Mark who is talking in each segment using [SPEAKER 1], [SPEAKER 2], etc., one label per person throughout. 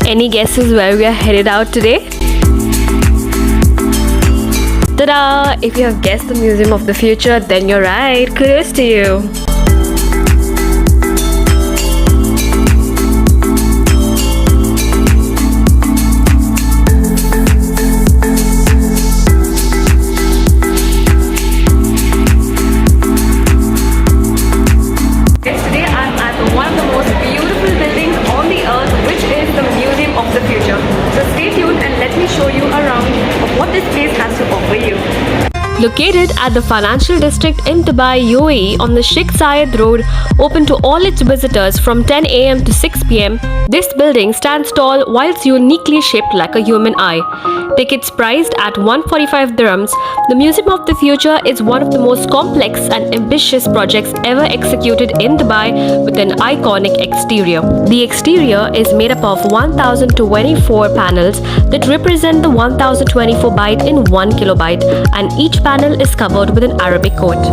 [SPEAKER 1] Any guesses where we are headed out today? Ta-da! If you have guessed the Museum of the Future, then you're right. Kudos to you. Located at the financial district in Dubai, UAE on the Sheikh Zayed Road, open to all its visitors from 10 a.m. to 6 p.m., this building stands tall whilst uniquely shaped like a human eye. Tickets priced at 145 dirhams, the Museum of the Future is one of the most complex and ambitious projects ever executed in Dubai with an iconic exterior. The exterior is made up of 1024 panels that represent the 1024 byte in 1 kilobyte, and each panel is covered with an Arabic code.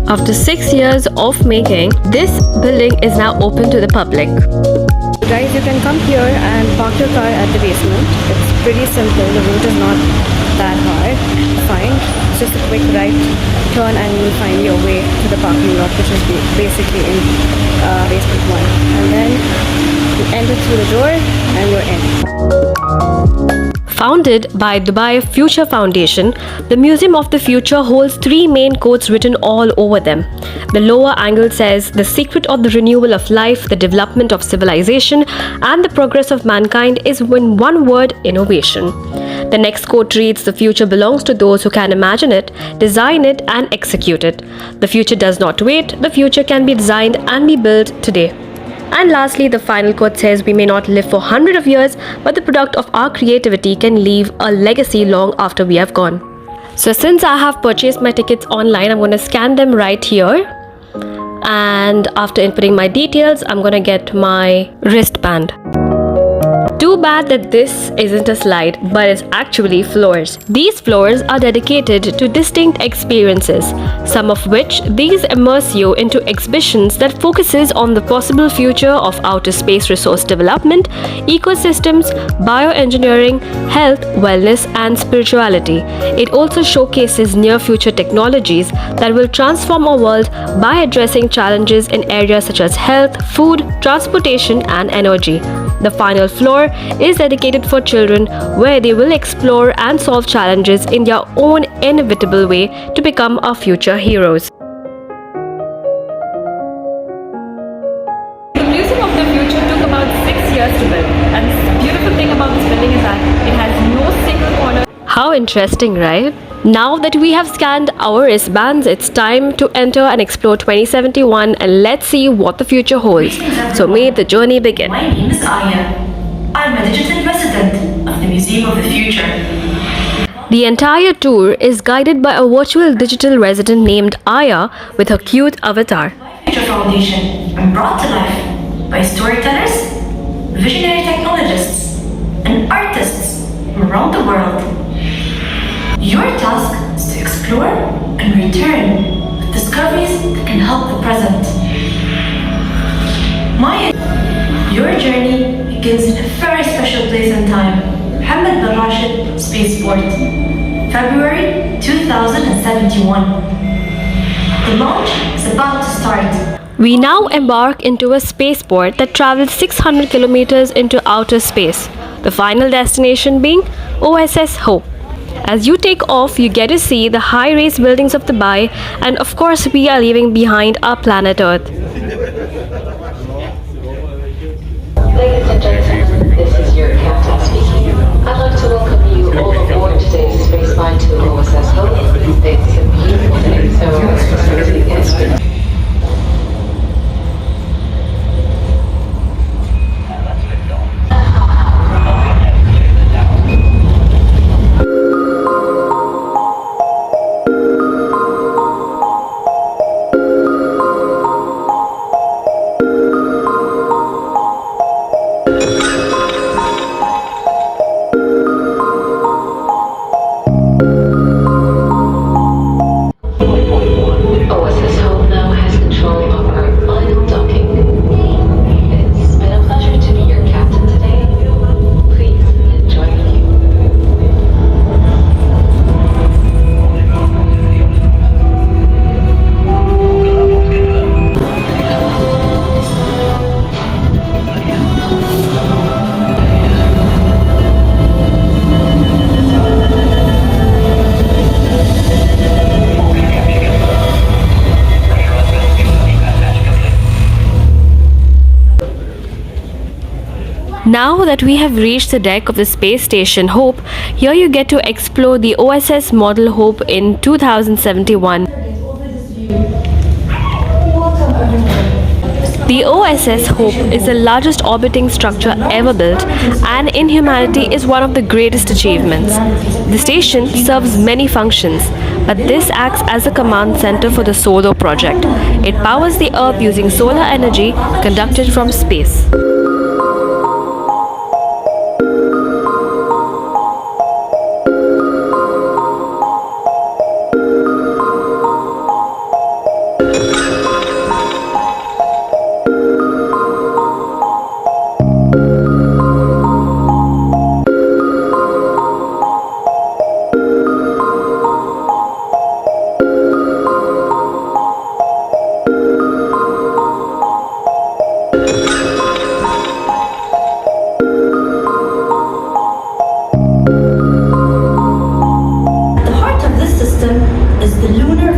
[SPEAKER 1] After 6 years of making, this building is now open to the public. Guys, you can come here and park your car at the basement. It's pretty simple, the route is not that hard. Fine, it's just a quick right turn and you'll find your way to the parking lot, which is basically in basement 1. And then you enter through the door and you're in. Founded by Dubai Future Foundation, the Museum of the Future holds 3 main quotes written all over them. The lower angle says, "The secret of the renewal of life, the development of civilization, and the progress of mankind is in one word, innovation." The next quote reads, "The future belongs to those who can imagine it, design it, and execute it. The future does not wait, the future can be designed and be built today." And lastly, the final quote says, "We may not live for hundreds of years, but the product of our creativity can leave a legacy long after we have gone." So since I have purchased my tickets online, I'm going to scan them right here. And after inputting my details, I'm going to get my wristband. Too bad that this isn't a slide, but it's actually floors. These floors are dedicated to distinct experiences, some of which these immerse you into exhibitions that focuses on the possible future of outer space resource development, ecosystems, bioengineering, health, wellness, and spirituality. It also showcases near-future technologies that will transform our world by addressing challenges in areas such as health, food, transportation, and energy. The final floor is dedicated for children, where they will explore and solve challenges in their own inevitable way to become our future heroes. The Museum of the Future took about 6 years to build, and the beautiful thing about this building is that it has no single corner. How interesting, right? Now that we have scanned our wristbands, it's time to enter and explore 2071, and let's see what the future holds. So may the journey begin.
[SPEAKER 2] My name is Aya. I'm a digital resident of the Museum of the Future.
[SPEAKER 1] The entire tour is guided by a virtual digital resident named Aya with her cute avatar.
[SPEAKER 2] Future Foundation and brought to life by storytellers, visionary technologists, and artists from around the world. Your task is to explore and return with discoveries that can help the present. Your journey begins in a very special place and time, Mohammed bin Rashid Spaceport, February 2071. The launch is about to start.
[SPEAKER 1] We now embark into a spaceport that travels 600 kilometers into outer space, the final destination being OSS Hope. As you take off, you get to see the high-rise buildings of Dubai, and of course we are leaving behind our planet Earth.
[SPEAKER 3] Ladies and gentlemen, this is your captain speaking. I'd like to welcome you all aboard today's spaceflight to OSS Hope. It's a beautiful day, so let's
[SPEAKER 1] Now that we have reached the deck of the space station Hope, here you get to explore the OSS model Hope in 2071. The OSS Hope is the largest orbiting structure ever built, and in humanity is one of the greatest achievements. The station serves many functions, but this acts as a command center for the solar project. It powers the Earth using solar energy conducted from space.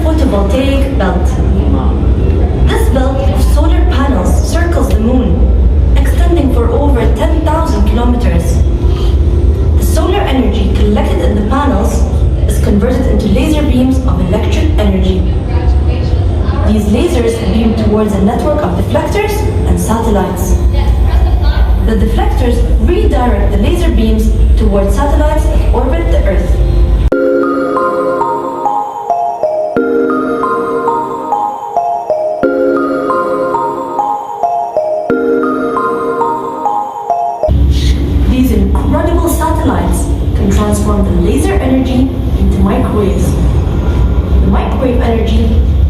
[SPEAKER 2] Photovoltaic belt. This belt of solar panels circles the moon, extending for over 10,000 kilometers. The solar energy collected in the panels is converted into laser beams of electric energy. These lasers beam towards a network of deflectors and satellites. The deflectors redirect the laser beams towards satellites that orbit the Earth. These incredible satellites can transform the laser energy into microwaves. The microwave energy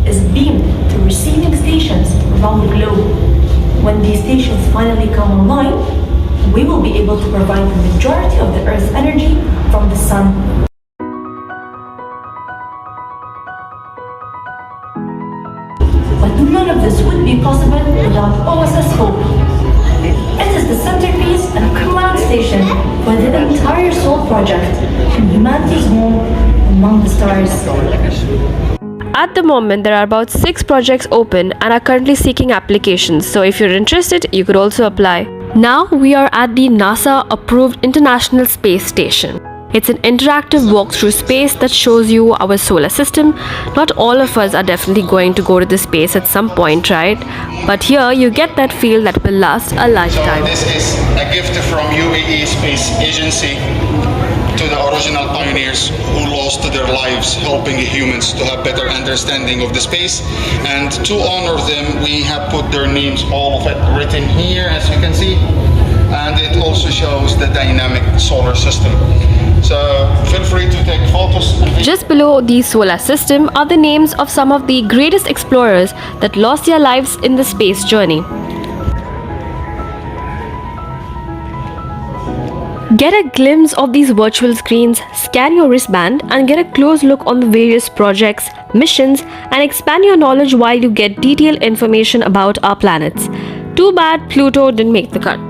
[SPEAKER 2] is beamed to receiving stations around the globe. When these stations finally come online, we will be able to provide the majority of the Earth's energy from the sun. But none of this would be possible without OSS Hope. It is the centerpiece and command station for the entire Soul project and humanity's home among the stars.
[SPEAKER 1] At the moment, there are about 6 projects open and are currently seeking applications, so if you're interested, you could also apply. Now we are at the NASA-approved International Space Station. It's an interactive walk through space that shows you our solar system. Not all of us are definitely going to go to the space at some point, right? But here you get that feel that will last a lifetime.
[SPEAKER 4] So this is a gift from UAE Space Agency to the original pioneers who lost their lives helping humans to have better understanding of the space. And to honor them, we have put their names, all of it written here, as you can see. And it also shows the dynamic solar system. So feel free to take photos.
[SPEAKER 1] Just below the solar system are the names of some of the greatest explorers that lost their lives in the space journey. Get a glimpse of these virtual screens, scan your wristband and get a close look on the various projects, missions and expand your knowledge while you get detailed information about our planets. Too bad Pluto didn't make the cut.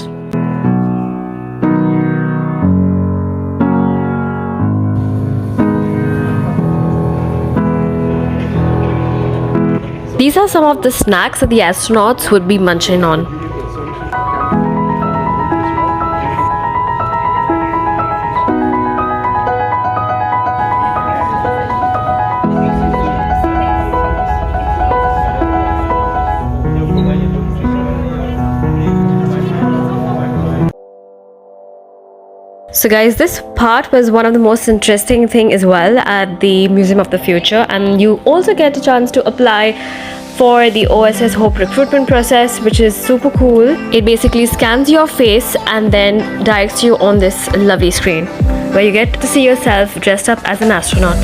[SPEAKER 1] These are some of the snacks that the astronauts would be munching on. So guys, this part was one of the most interesting thing as well at the Museum of the Future, and you also get a chance to apply for the OSS Hope recruitment process, which is super cool. It basically scans your face and then directs you on this lovely screen where you get to see yourself dressed up as an astronaut.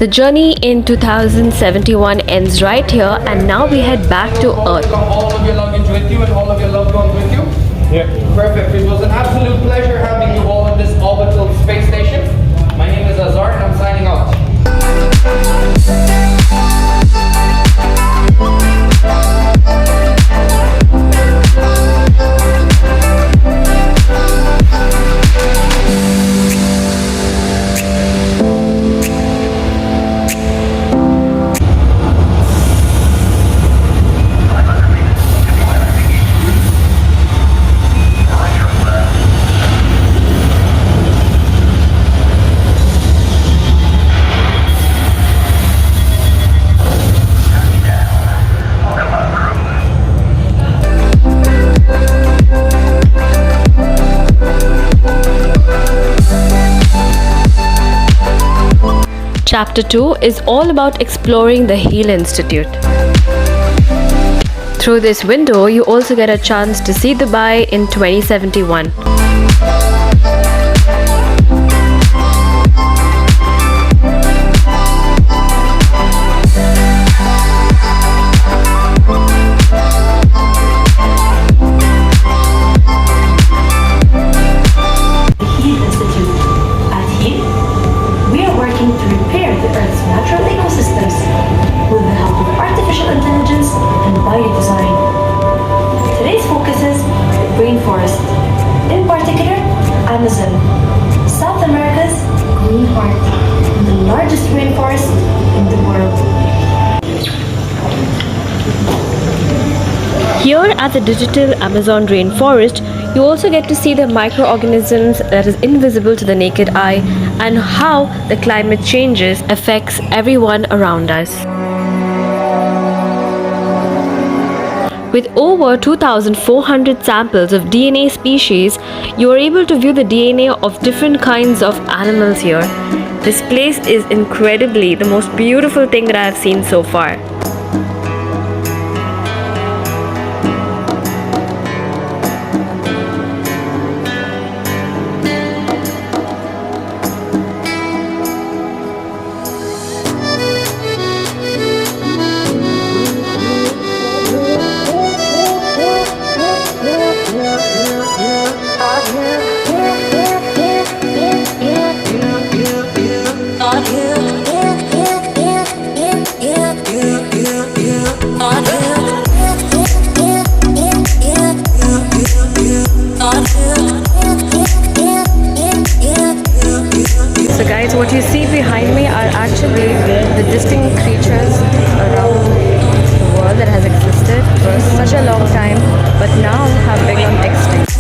[SPEAKER 1] The journey in 2071 ends right here, and now we head back to Earth.
[SPEAKER 5] All of your luggage with you and all of your loved ones with you? Yeah. Perfect. It was an absolute pleasure having you all in this orbital space station. My name is Azar and I'm signing out.
[SPEAKER 1] Chapter 2 is all about exploring the Heel Institute. Through this window, you also get a chance to see Dubai in 2071.
[SPEAKER 2] Rainforest, in particular, Amazon, South America's green heart, and the largest rainforest in the world.
[SPEAKER 1] Here at the digital Amazon rainforest, you also get to see the microorganisms that is invisible to the naked eye and how the climate changes affects everyone around us. With over 2,400 samples of DNA species, you are able to view the DNA of different kinds of animals here. This place is incredibly the most beautiful thing that I have seen so far. So guys, what you see behind me are actually the distinct creatures around the world that has existed for such a long time but now have become extinct.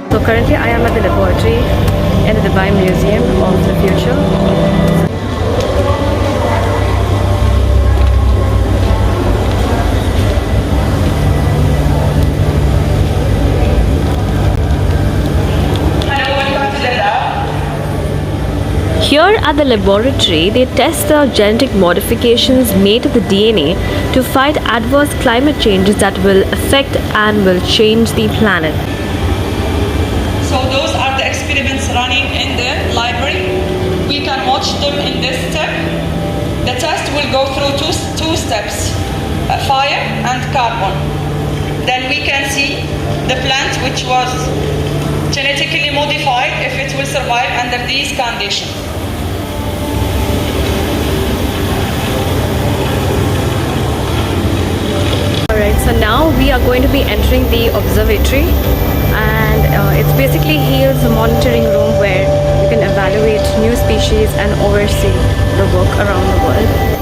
[SPEAKER 1] So currently I am at the laboratory in the Dubai Museum of the Future. Here at the laboratory, they test the genetic modifications made to the DNA to fight adverse climate changes that will affect and will change the planet.
[SPEAKER 6] So those are the experiments running in the library. We can watch them in this step. The test will go through two steps, fire and carbon. Then we can see the plant which was genetically modified, if it will survive under these conditions.
[SPEAKER 1] Alright, so now we are going to be entering the observatory, and it's basically here is a monitoring room where you can evaluate new species and oversee the work around the world.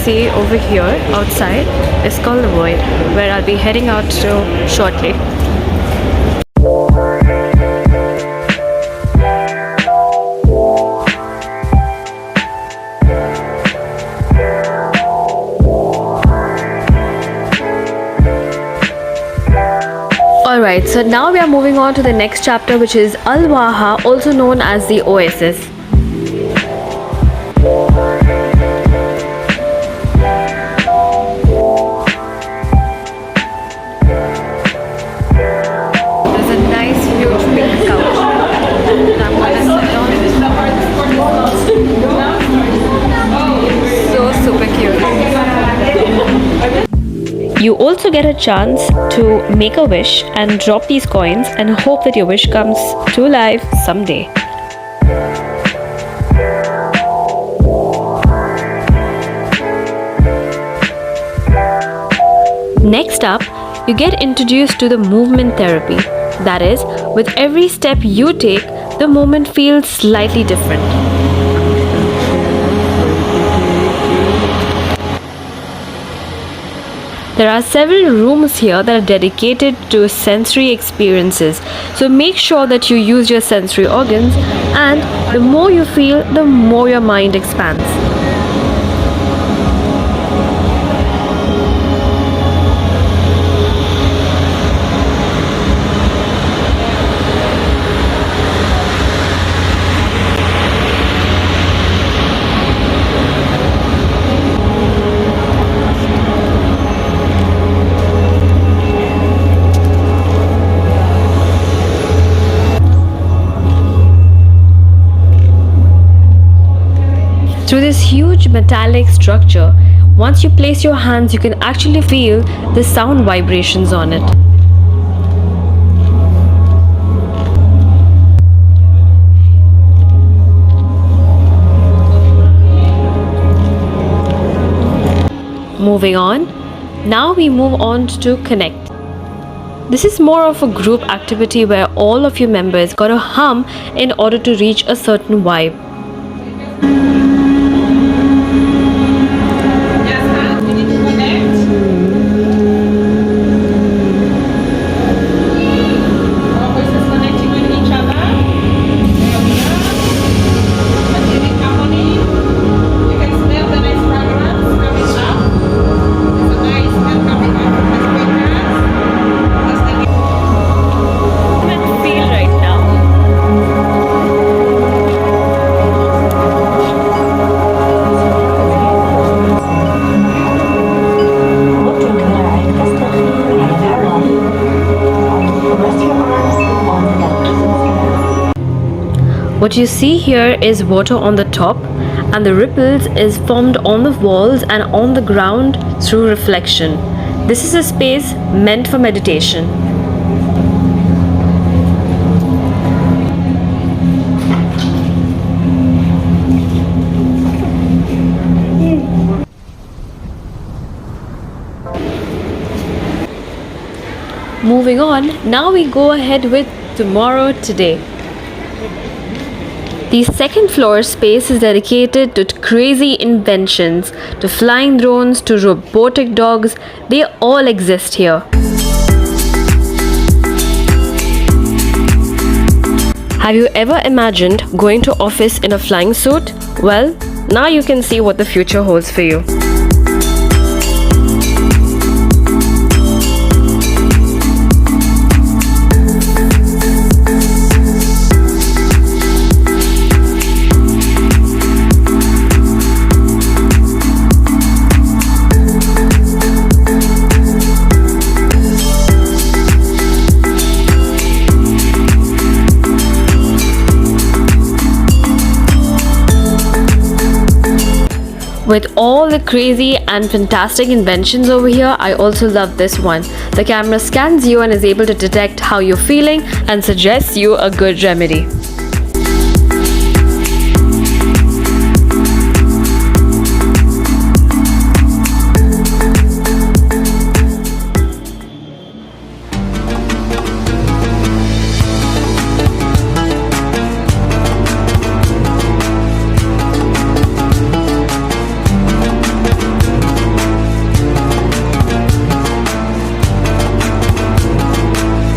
[SPEAKER 1] see over here outside is called the Void, where I'll be heading out to shortly. Alright, so now we are moving on to the next chapter, which is Waha, also known as the Oasis. There's a nice huge pink couch that I'm gonna sit on. So super cute. You also get a chance to make a wish and drop these coins and hope that your wish comes to life someday. Next up, you get introduced to the movement therapy. That is, with every step you take, the movement feels slightly different. There are several rooms here that are dedicated to sensory experiences, so make sure that you use your sensory organs, and the more you feel, the more your mind expands. Through this huge metallic structure, once you place your hands, you can actually feel the sound vibrations on it. Moving on, now we move on to Connect. This is more of a group activity where all of your members gotta hum in order to reach a certain vibe. What you see here is water on the top, and the ripples is formed on the walls and on the ground through reflection. This is a space meant for meditation. Moving on, now we go ahead with tomorrow today. The second floor space is dedicated to crazy inventions, to flying drones, to robotic dogs. They all exist here. Have you ever imagined going to office in a flying suit? Well, now you can see what the future holds for you. With all the crazy and fantastic inventions over here, I also love this one. The camera scans you and is able to detect how you're feeling and suggests you a good remedy.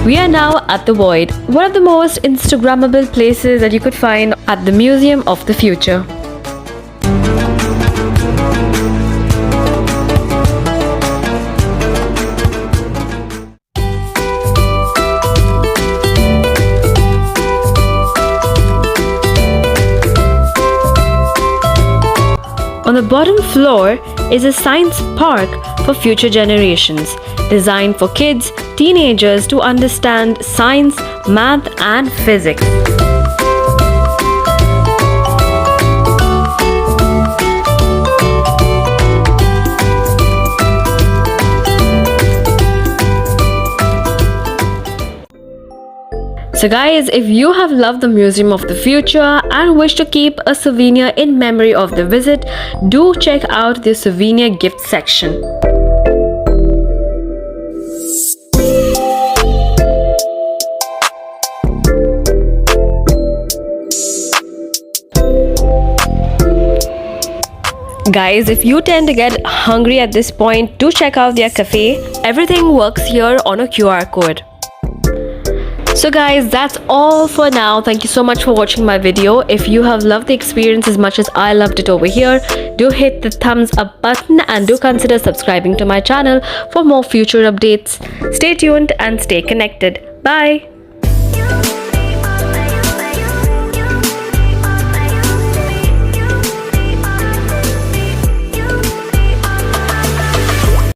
[SPEAKER 1] We are now at the Void, one of the most Instagrammable places that you could find at the Museum of the Future. On the bottom floor is a science park for future generations, designed for kids, teenagers to understand science, math, and physics. So guys, if you have loved the Museum of the Future and wish to keep a souvenir in memory of the visit, do check out the souvenir gift section. Guys, if you tend to get hungry at this point, do check out their cafe. Everything works here on a QR code. So guys, that's all for now. Thank you so much for watching my video. If you have loved the experience as much as I loved it over here, do hit the thumbs up button and do consider subscribing to my channel for more future updates. Stay tuned and stay connected. Bye.